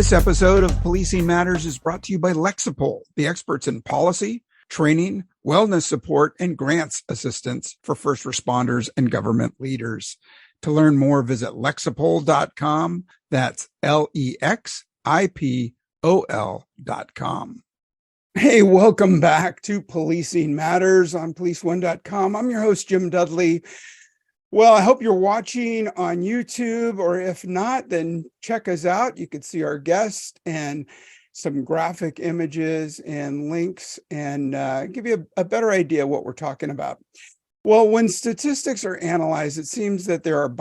This episode of Policing Matters is brought to you by Lexipol, the experts in policy, training, wellness support, and grants assistance for first responders and government leaders. To learn more, visit lexipol.com. That's LEXIPOL.com. Hey, welcome back to Policing Matters on policeone.com. I'm your host, Jim Dudley. Well, I hope you're watching on YouTube, or if not, then check us out. You can see our guest and some graphic images and links and give you a better idea what we're talking about. Well, when statistics are analyzed, it seems that there are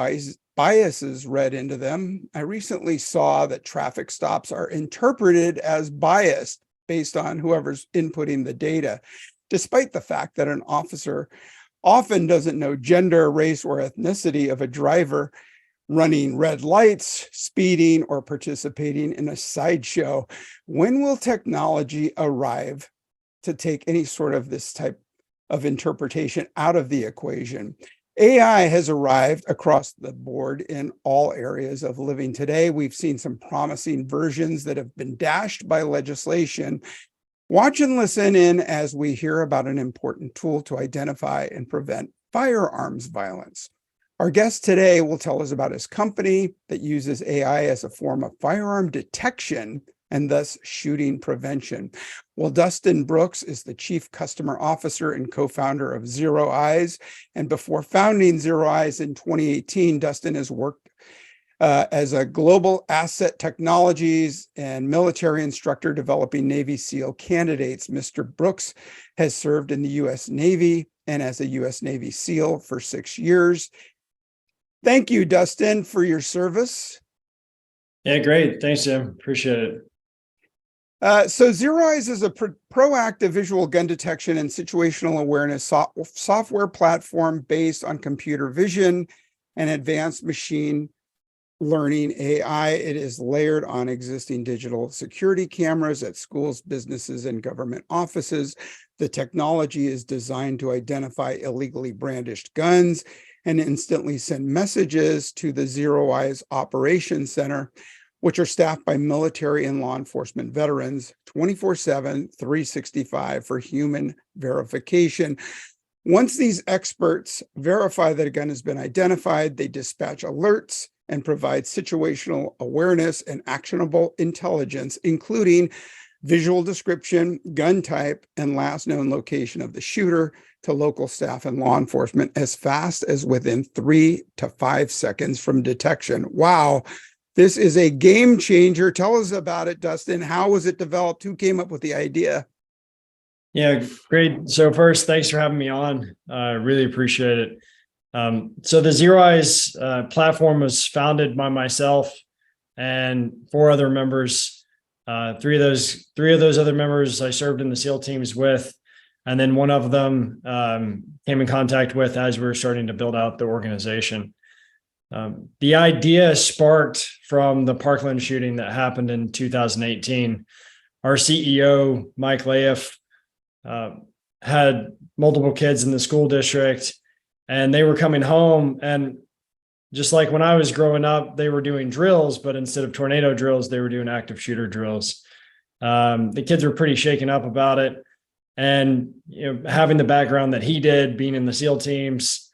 biases read into them. I recently saw that traffic stops are interpreted as biased based on whoever's inputting the data, despite the fact that an officer often doesn't know gender, race, or ethnicity of a driver running red lights, speeding, or participating in a sideshow. When will technology arrive to take any sort of this type of interpretation out of the equation? AI has arrived across the board in all areas of living today. We've seen some promising versions that have been dashed by legislation. Watch and listen in as we hear about an important tool to identify and prevent firearms violence. Our guest today will tell us about his company that uses AI as a form of firearm detection and thus shooting prevention. Well, Dustin Brooks is the Chief Customer Officer and co-founder of ZeroEyes. And before founding ZeroEyes in 2018, Dustin has worked as a global asset technologies and military instructor developing Navy SEAL candidates. Mr. Brooks has served in the U.S. Navy and as a U.S. Navy SEAL for 6 years. Thank you, Dustin, for your service. Yeah, great. Thanks, Jim. Appreciate it. So ZeroEyes is a proactive visual gun detection and situational awareness software platform based on computer vision and advanced machine learning AI. It is layered on existing digital security cameras at schools, businesses, and government offices. The technology is designed to identify illegally brandished guns and instantly send messages to the ZeroEyes Operation Center, which are staffed by military and law enforcement veterans 24/7, 365 for human verification. Once these experts verify that a gun has been identified, they dispatch alerts and provide situational awareness and actionable intelligence, including visual description, gun type, and last known location of the shooter to local staff and law enforcement as fast as within 3 to 5 seconds from detection. Wow, this is a game changer. Tell us about it, Dustin. How was it developed? Who came up with the idea? Yeah, great. So first, thanks for having me on. I really appreciate it. So the ZeroEyes platform was founded by myself and 4 other members. Three of those other members I served in the SEAL teams with, and then one of them came in contact with as we were starting to build out the organization. The idea sparked from the Parkland shooting that happened in 2018. Our CEO, Mike Laif, had multiple kids in the school district, and they were coming home, and just like when I was growing up, they were doing drills, but instead of tornado drills, they were doing active shooter drills. The kids were pretty shaken up about it. And having the background that he did, being in the SEAL teams,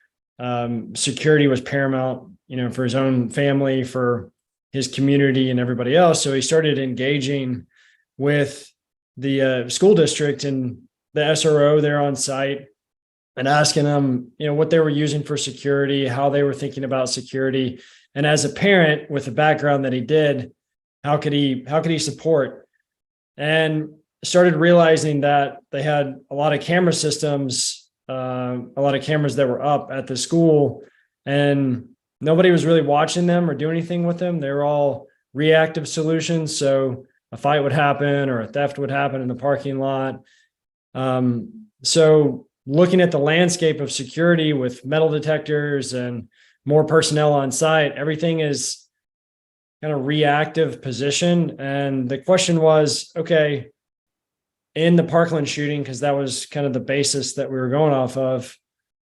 security was paramount, for his own family, for his community and everybody else. So he started engaging with the school district and the SRO there on site, and asking them, what they were using for security, how they were thinking about security. And as a parent with the background that he did, how could he support? And started realizing that they had a lot of camera systems, a lot of cameras that were up at the school, and nobody was really watching them or doing anything with them. They were all reactive solutions. So a fight would happen or a theft would happen in the parking lot. So looking at the landscape of security with metal detectors and more personnel on site, everything is kind of reactive position. And the question was, okay, in the Parkland shooting, because that was kind of the basis that we were going off of,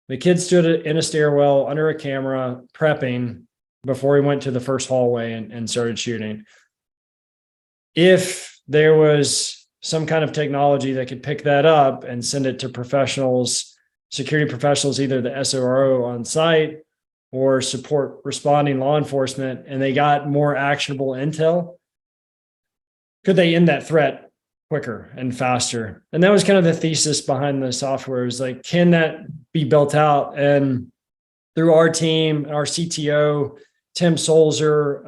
the kid stood in a stairwell under a camera prepping before he went to the first hallway and started shooting. if there was some kind of technology that could pick that up and send it to professionals, security professionals, either the SRO on site or support responding law enforcement, and they got more actionable intel, could they end that threat quicker and faster? And that was kind of the thesis behind the software, is like, can that be built out? And through our team, our CTO, Tim Solzer,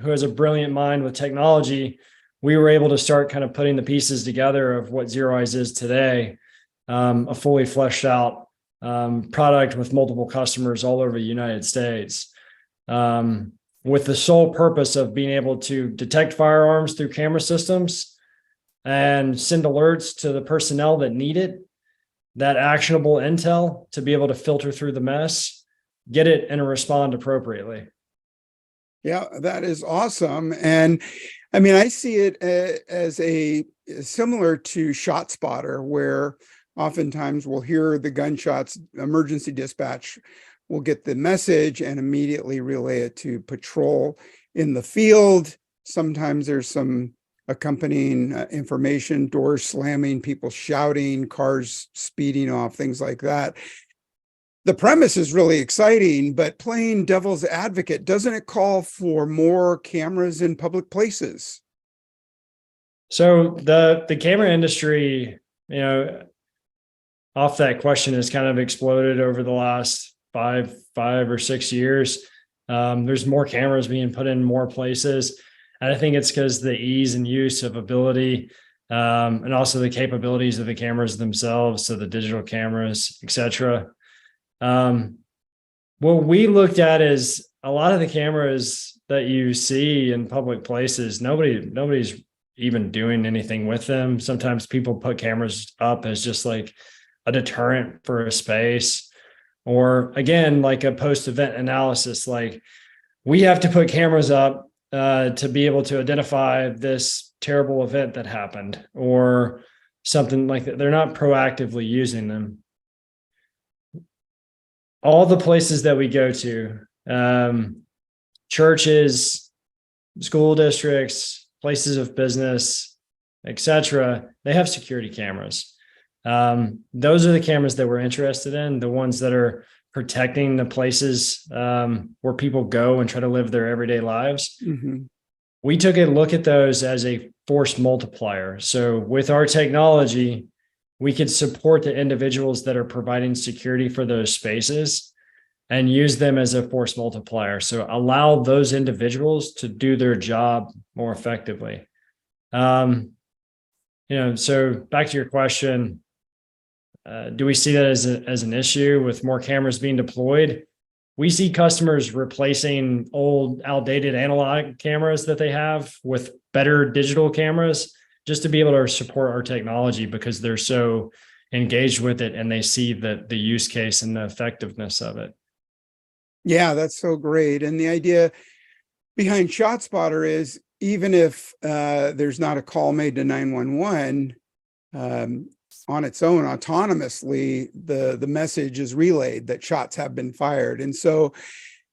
who has a brilliant mind with technology, we were able to start kind of putting the pieces together of what ZeroEyes is today, a fully fleshed out product with multiple customers all over the United States, with the sole purpose of being able to detect firearms through camera systems and send alerts to the personnel that need it, that actionable intel to be able to filter through the mess, get it, and respond appropriately. Yeah, that is awesome. And I mean, I see it as a similar to ShotSpotter, where oftentimes we'll hear the gunshots, emergency dispatch will get the message and immediately relay it to patrol in the field. Sometimes there's some accompanying information, doors slamming, people shouting, cars speeding off, things like that. The premise is really exciting, but playing devil's advocate, doesn't it call for more cameras in public places? So the camera industry, off that question, has kind of exploded over the last five or 6 years. There's more cameras being put in more places. And I think it's because the ease and use of ability, and also the capabilities of the cameras themselves, so the digital cameras, et cetera. What we looked at is a lot of the cameras that you see in public places, nobody's even doing anything with them. Sometimes people put cameras up as just like a deterrent for a space, or again, like a post-event analysis. Like, we have to put cameras up to be able to identify this terrible event that happened, or something like that. They're not proactively using them. All the places that we go to, churches, school districts, places of business, etc., they have security cameras. Those are the cameras that we're interested in, the ones that are protecting the places where people go and try to live their everyday lives. Mm-hmm. We took a look at those as a force multiplier. So with our technology, we could support the individuals that are providing security for those spaces and use them as a force multiplier. So allow those individuals to do their job more effectively. So back to your question, do we see that as an issue with more cameras being deployed? We see customers replacing old, outdated analog cameras that they have with better digital cameras, just to be able to support our technology, because they're so engaged with it and they see the use case and the effectiveness of it. Yeah, that's so great. And the idea behind ShotSpotter is, even if there's not a call made to 911, on its own, autonomously, the message is relayed that shots have been fired. And so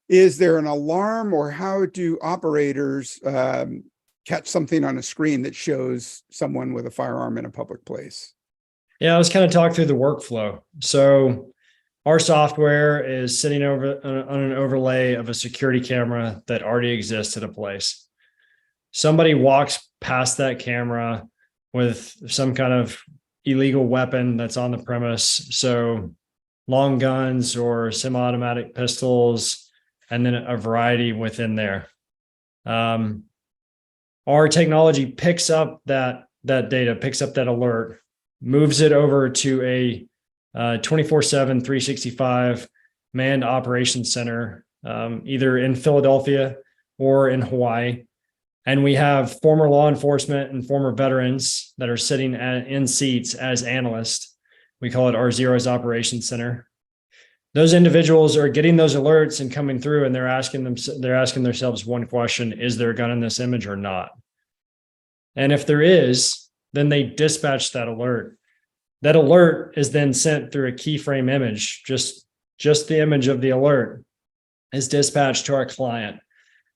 is there an alarm, or how do operators catch something on a screen that shows someone with a firearm in a public place? Yeah, let's kind of talk through the workflow. So our software is sitting over on an overlay of a security camera that already exists at a place. Somebody walks past that camera with some kind of illegal weapon that's on the premise. So long guns or semi-automatic pistols, and then a variety within there. Our technology picks up that data, picks up that alert, moves it over to a 24/7, 365 manned operations center, either in Philadelphia or in Hawaii. And we have former law enforcement and former veterans that are sitting in seats as analysts. We call it our ZeroEyes Operation Center. Those individuals are getting those alerts and coming through, and they're asking themselves one question: is there a gun in this image or not? And if there is, then they dispatch that alert. That alert is then sent through a keyframe image. Just the image of the alert is dispatched to our client.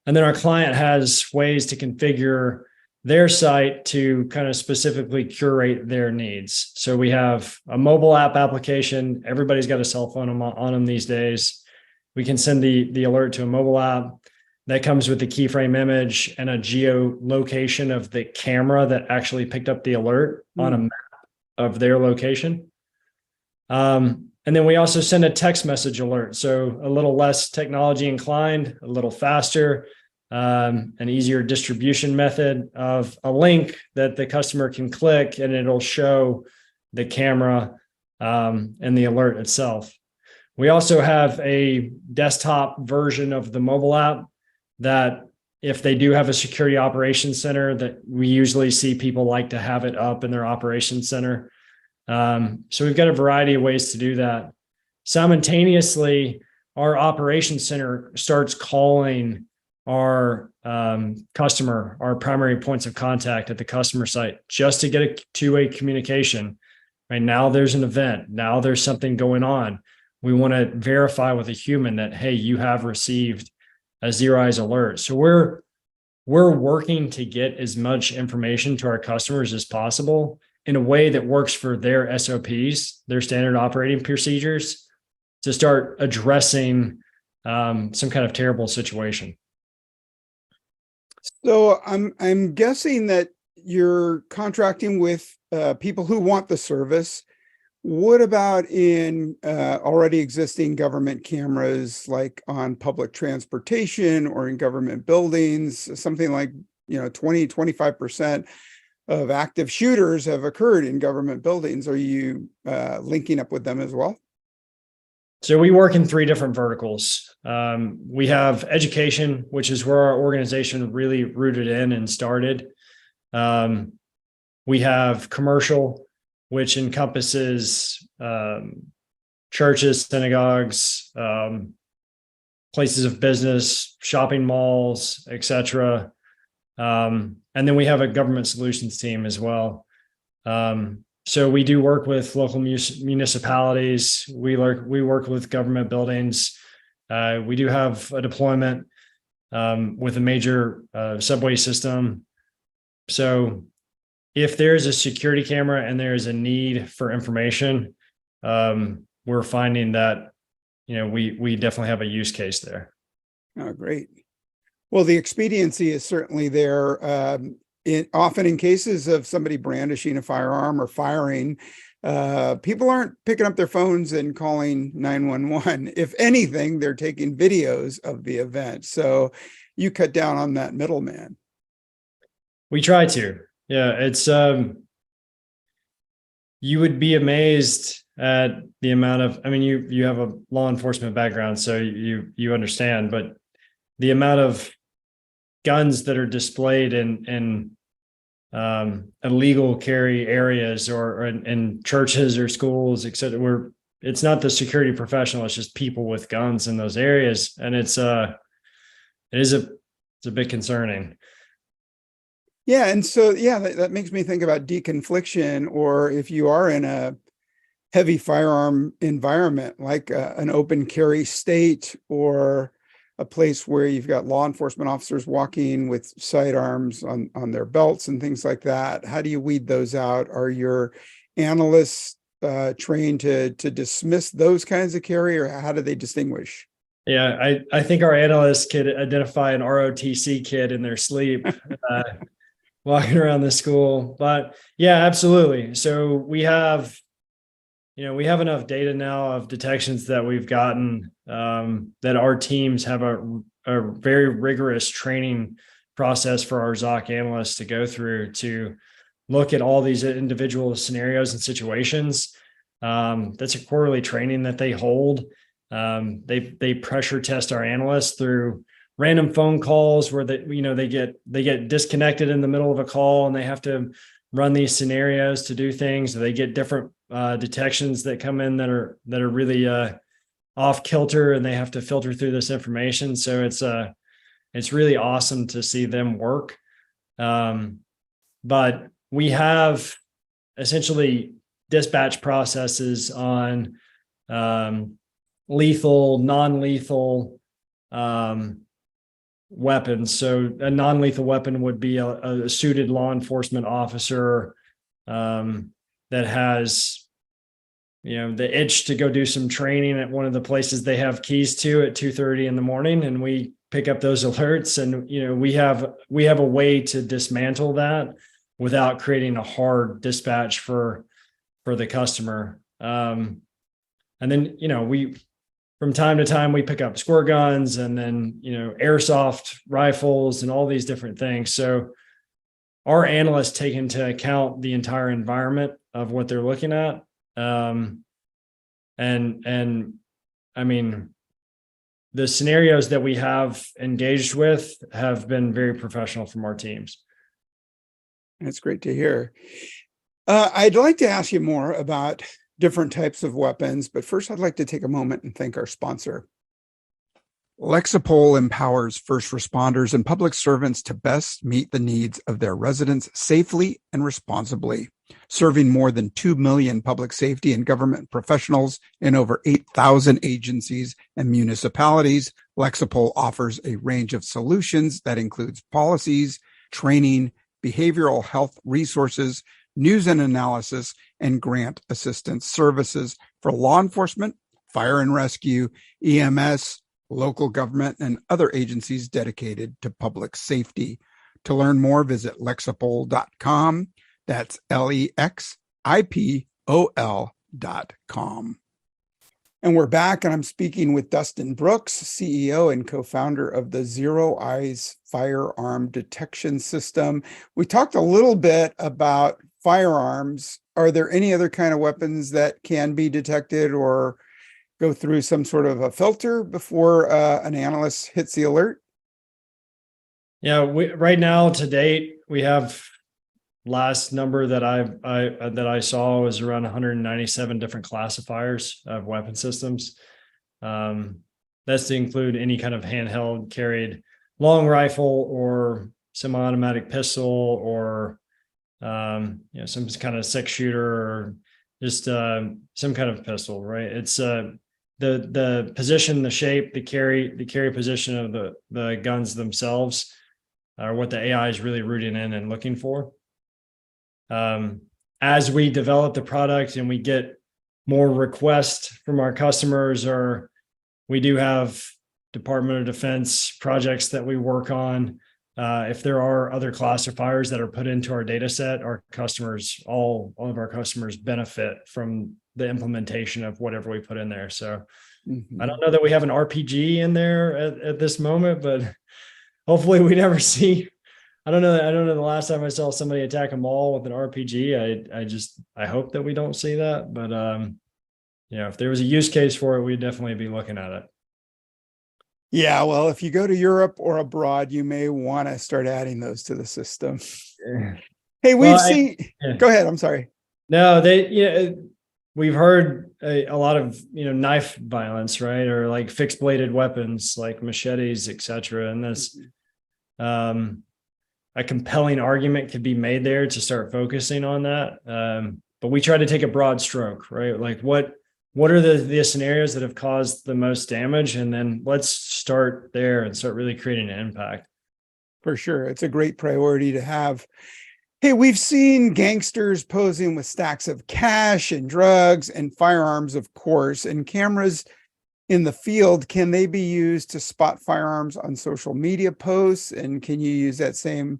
And then our client has ways to configure their site to kind of specifically curate their needs. So we have a mobile app application. Everybody's got a cell phone on them these days. We can send the alert to a mobile app that comes with the keyframe image and a geolocation of the camera that actually picked up the alert on a map of their location. And then we also send a text message alert. So a little less technology inclined, a little faster, an easier distribution method of a link that the customer can click and it'll show the camera and the alert itself. We also have a desktop version of the mobile app that if they do have a security operations center, that we usually see people like to have it up in their operations center. So we've got a variety of ways to do that. Simultaneously, our operations center starts calling our customer, our primary points of contact at the customer site, just to get a two-way communication. Right now, there's an event. Now there's something going on. We want to verify with a human that, hey, you have received a ZeroEyes alert. So we're working to get as much information to our customers as possible in a way that works for their SOPs, their standard operating procedures, to start addressing some kind of terrible situation. So I'm guessing that you're contracting with people who want the service. What about in already existing government cameras, like on public transportation or in government buildings? Something like 20-25% of active shooters have occurred in government buildings. Are you linking up with them as well? So we work in three different verticals. We have education, which is where our organization really rooted in and started. We have commercial, which encompasses churches, synagogues, places of business, shopping malls, etc. And then we have a government solutions team as well. So we do work with local municipalities. We work with government buildings. We do have a deployment with a major subway system. So if there's a security camera and there's a need for information, we're finding that we definitely have a use case there. Oh, great. Well, the expediency is certainly there. Often in cases of somebody brandishing a firearm or firing, people aren't picking up their phones and calling 911. If anything, they're taking videos of the event. So you cut down on that middleman. We try to. Yeah, it's you would be amazed at the amount of, you have a law enforcement background, so you understand, but the amount of guns that are displayed in illegal carry areas or in churches or schools, etc., where it's not the security professional, it's just people with guns in those areas, and it's a bit concerning. Yeah, and so that makes me think about deconfliction, or if you are in a heavy firearm environment like an open carry state or a place where you've got law enforcement officers walking with sidearms on their belts and things like that. How do you weed those out? Are your analysts trained to dismiss those kinds of carry, or how do they distinguish? Yeah, I think our analysts could identify an ROTC kid in their sleep walking around the school. But yeah, absolutely. So we have enough data now of detections that we've gotten that our teams have a very rigorous training process for our ZOC analysts to go through to look at all these individual scenarios and situations. That's a quarterly training that they hold. They pressure test our analysts through random phone calls where they get disconnected in the middle of a call and they have to run these scenarios to do things. They get different detections that come in that are really off kilter, and they have to filter through this information. So it's really awesome to see them work. But we have essentially dispatch processes on lethal, non-lethal, weapons. So a non-lethal weapon would be a suited law enforcement officer that has, the itch to go do some training at one of the places they have keys to at 2:30 in the morning, and we pick up those alerts, and we have a way to dismantle that without creating a hard dispatch for the customer. And then we, from time to time, we pick up squirt guns, and then airsoft rifles and all these different things. So our analysts take into account the entire environment of what they're looking at. And I mean, the scenarios that we have engaged with have been very professional from our teams. That's great to hear. I'd like to ask you more about different types of weapons, but first I'd like to take a moment and thank our sponsor. Lexipol empowers first responders and public servants to best meet the needs of their residents safely and responsibly. Serving more than 2 million public safety and government professionals in over 8,000 agencies and municipalities, Lexipol offers a range of solutions that includes policies, training, behavioral health resources, news and analysis, and grant assistance services for law enforcement, fire and rescue, EMS, local government, and other agencies dedicated to public safety. To learn more, visit lexipol.com. That's LEXIPOL.com. And we're back, and I'm speaking with Dustin Brooks, CEO and co-founder of the ZeroEyes firearm detection system. We talked a little bit about firearms. Are there any other kind of weapons that can be detected or go through some sort of a filter before an analyst hits the alert? Yeah, right now to date, we have, last number that I saw was around 197 different classifiers of weapon systems. That's to include any kind of handheld carried long rifle or semi-automatic pistol, or some kind of 6-shooter, or just some kind of pistol, right? It's the position, the shape, the carry position of the guns themselves are what the AI is really rooting in and looking for. As we develop the product and we get more requests from our customers, or we do have Department of Defense projects that we work on, if there are other classifiers that are put into our data set, our customers, all of our customers benefit from the implementation of whatever we put in there. So I don't know that we have an RPG in there at this moment, but hopefully we never see. I don't know the last time I saw somebody attack a mall with an RPG. I hope that we don't see that, but if there was a use case for it, we'd definitely be looking at it. Yeah, well, if you go to Europe or abroad, you may want to start adding those to the system. Yeah. Hey, we've seen. Go ahead. I'm sorry. No, we've heard a lot of knife violence, right, or like fixed bladed weapons like machetes, etc. And that's a compelling argument could be made there to start focusing on that. But we try to take a broad stroke, right? Like what are the scenarios that have caused the most damage? And then let's start there and start really creating an impact. For sure. It's a great priority to have. Hey, we've seen gangsters posing with stacks of cash and drugs and firearms, of course, and cameras in the field. Can they be used to spot firearms on social media posts? And can you use that same,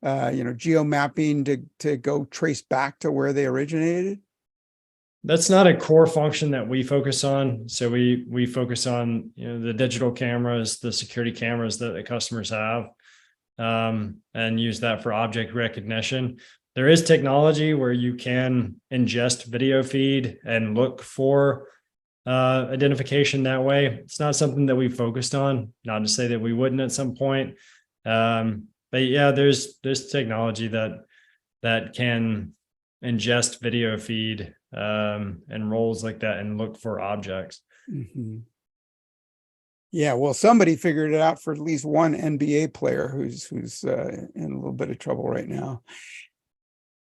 geo mapping to go trace back to where they originated? That's not a core function that we focus on. So we focus on the digital cameras, the security cameras that the customers have, and use that for object recognition. There is technology where you can ingest video feed and look for identification that way. It's not something that we focused on, not to say that we wouldn't at some point. But yeah, there's technology that can ingest video feed and roles like that and look for objects. Mm-hmm. Yeah, well, somebody figured it out for at least one NBA player who's in a little bit of trouble right now.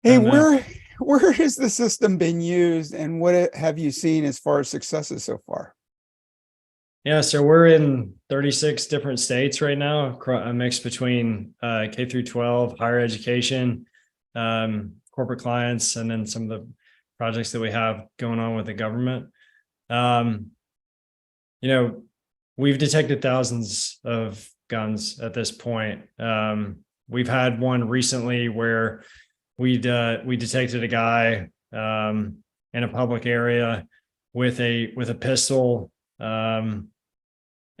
Hey, where has the system been used, and what have you seen as far as successes so far? Yeah, so we're in 36 different states right now, a mix between K through 12, higher education, corporate clients, and then some of the projects that we have going on with the government. Um, you know, we've detected thousands of guns at this point. We've had one recently where we detected a guy in a public area with a pistol,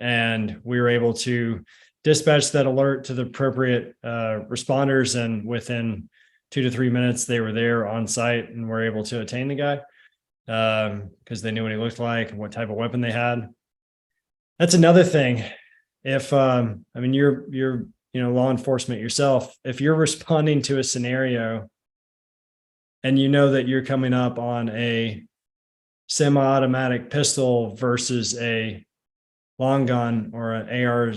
and we were able to dispatch that alert to the appropriate responders, and within 2 to 3 minutes they were there on site and were able to attain the guy because they knew what he looked like and what type of weapon they had. That's another thing. If I mean, you're law enforcement yourself, if you're responding to a scenario and you know that you're coming up on a semi-automatic pistol versus a long gun or an AR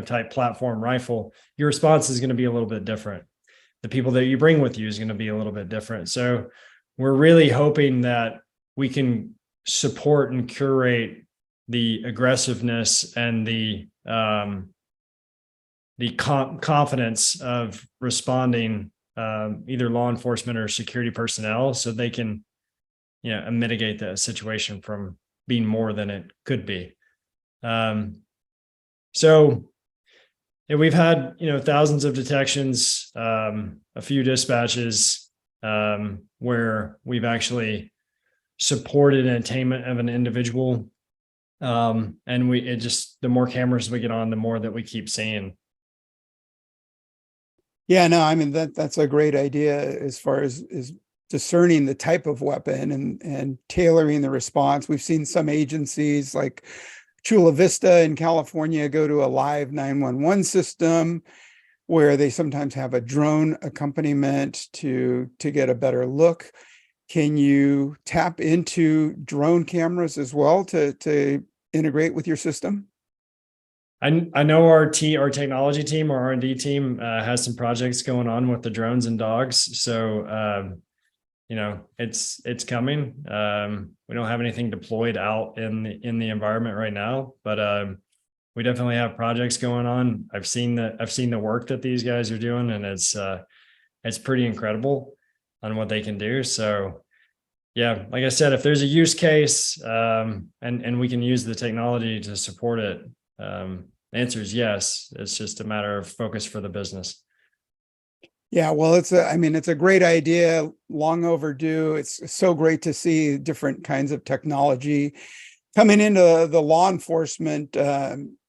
type platform rifle, your response is going to be a little bit different. The people that you bring with you is going to be a little bit different. So we're really hoping that we can support and curate the aggressiveness and the confidence of responding, either law enforcement or security personnel, so they can mitigate the situation from being more than it could be. So we've had thousands of detections, a few dispatches where we've actually supported an attainment of an individual. And the more cameras we get on, the more that we keep seeing. Yeah, no, I mean, that's a great idea as far as discerning the type of weapon and tailoring the response. We've seen some agencies like Chula Vista in California go to a live 911 system where they sometimes have a drone accompaniment to get a better look. Can you tap into drone cameras as well to integrate with your system? I know our technology team, our R&D team, has some projects going on with the drones and dogs. So it's coming. We don't have anything deployed out in the environment right now, but we definitely have projects going on. I've seen the work that these guys are doing, and it's pretty incredible on what they can do. So yeah, like I said, if there's a use case, and we can use the technology to support it, the answer is yes. It's just a matter of focus for the business. Yeah, well, it's a great idea, long overdue. It's so great to see different kinds of technology coming into the law enforcement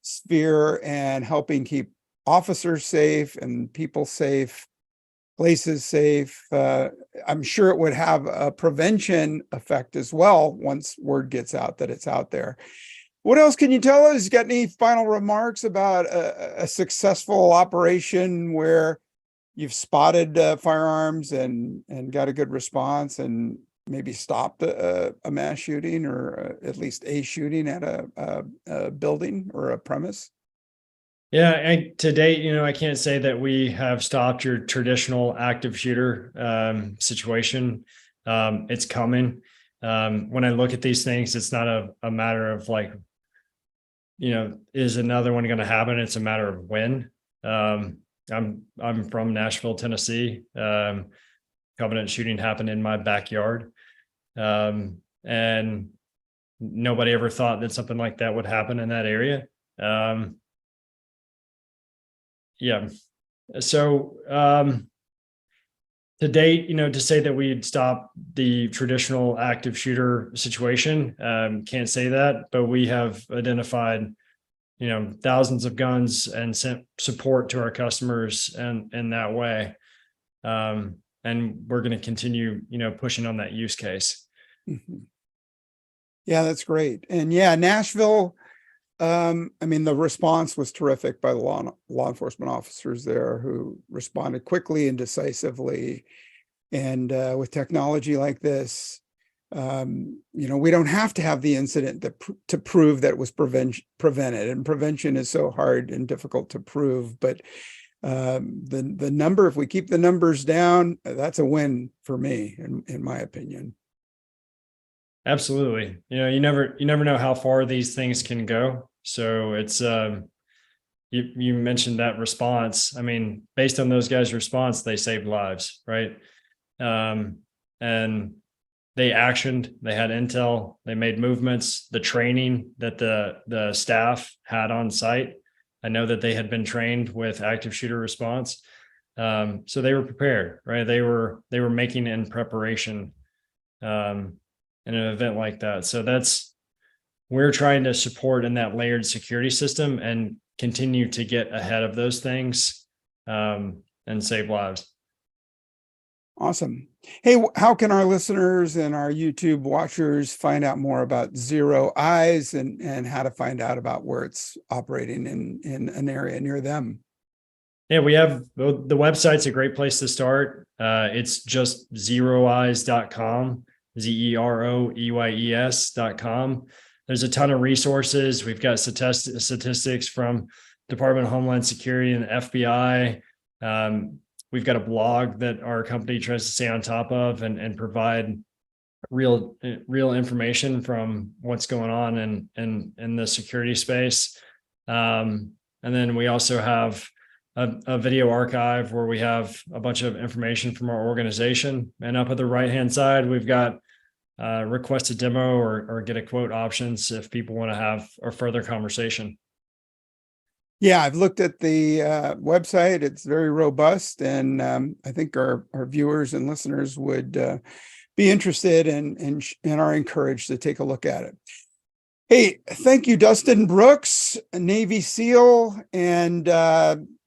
sphere and helping keep officers safe and people safe, places safe. I'm sure it would have a prevention effect as well once word gets out that it's out there. What else can you tell us? Got any final remarks about a successful operation where you've spotted firearms and got a good response and maybe stopped a mass shooting or at least a shooting at a building or a premise? Yeah, and to date, I can't say that we have stopped your traditional active shooter situation. It's coming. When I look at these things, it's not a matter of like, is another one going to happen? It's a matter of when. I'm from Nashville, Tennessee. Covenant shooting happened in my backyard, and nobody ever thought that something like that would happen in that area. Yeah. So to date, to say that we'd stop the traditional active shooter situation, can't say that, but we have identified thousands of guns and sent support to our customers and in that way. And we're going to continue, pushing on that use case. Mhm. Yeah, that's great. And yeah, Nashville, the response was terrific by the law enforcement officers there who responded quickly and decisively. And with technology like this, we don't have to have the incident to prove that it was prevented. And prevention is so hard and difficult to prove. But the number, if we keep the numbers down, that's a win for me, in my opinion. Absolutely. You never know how far these things can go. So it's, you mentioned that response. I mean, based on those guys' response, they saved lives, right? And they actioned, they had intel, they made movements, the training that the staff had on site. I know that they had been trained with active shooter response. So they were prepared, right? They were making in preparation in an event like that. So we're trying to support in that layered security system and continue to get ahead of those things and save lives. Awesome. Hey, how can our listeners and our YouTube watchers find out more about ZeroEyes and how to find out about where it's operating in an area near them? Yeah, we have the website's a great place to start. It's just zeroeyes.com, zeroeyes.com. There's a ton of resources. We've got statistics from Department of Homeland Security and the FBI. We've got a blog that our company tries to stay on top of and provide real information from what's going on in the security space. And then we also have a video archive where we have a bunch of information from our organization. And up at the right-hand side, we've got request a demo or get a quote options if people want to have a further conversation. Yeah, I've looked at the website. It's very robust, and I think our viewers and listeners would be interested and are encouraged to take a look at it. Hey, thank you, Dustin Brooks, a Navy SEAL and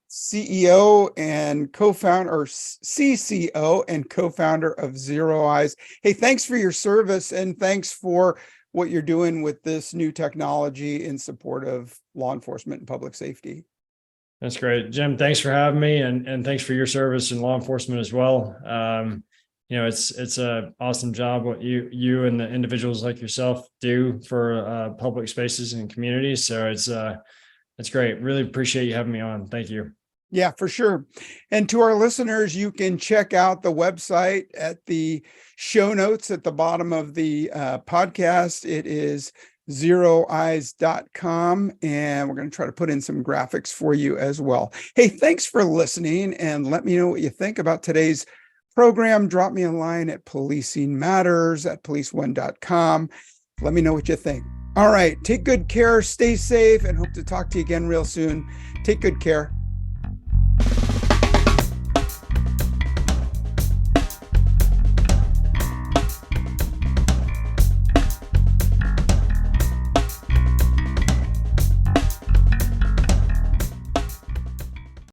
CEO and co-founder, or CCO and co-founder of ZeroEyes. Hey, thanks for your service, and thanks for what you're doing with this new technology in support of law enforcement and public safety. That's great, Jim. Thanks for having me, and thanks for your service in law enforcement as well. It's a awesome job what you and the individuals like yourself do for public spaces and communities. So it's great. Really appreciate you having me on. Thank you. Yeah, for sure. And to our listeners, you can check out the website at the show notes at the bottom of the podcast. It is zeroeyes.com, and we're going to try to put in some graphics for you as well. Hey, thanks for listening, and let me know what you think about today's program. Drop me a line at policingmatters@policeone.com. Let me know what you think. All right, take good care, stay safe, and hope to talk to you again real soon. Take good care.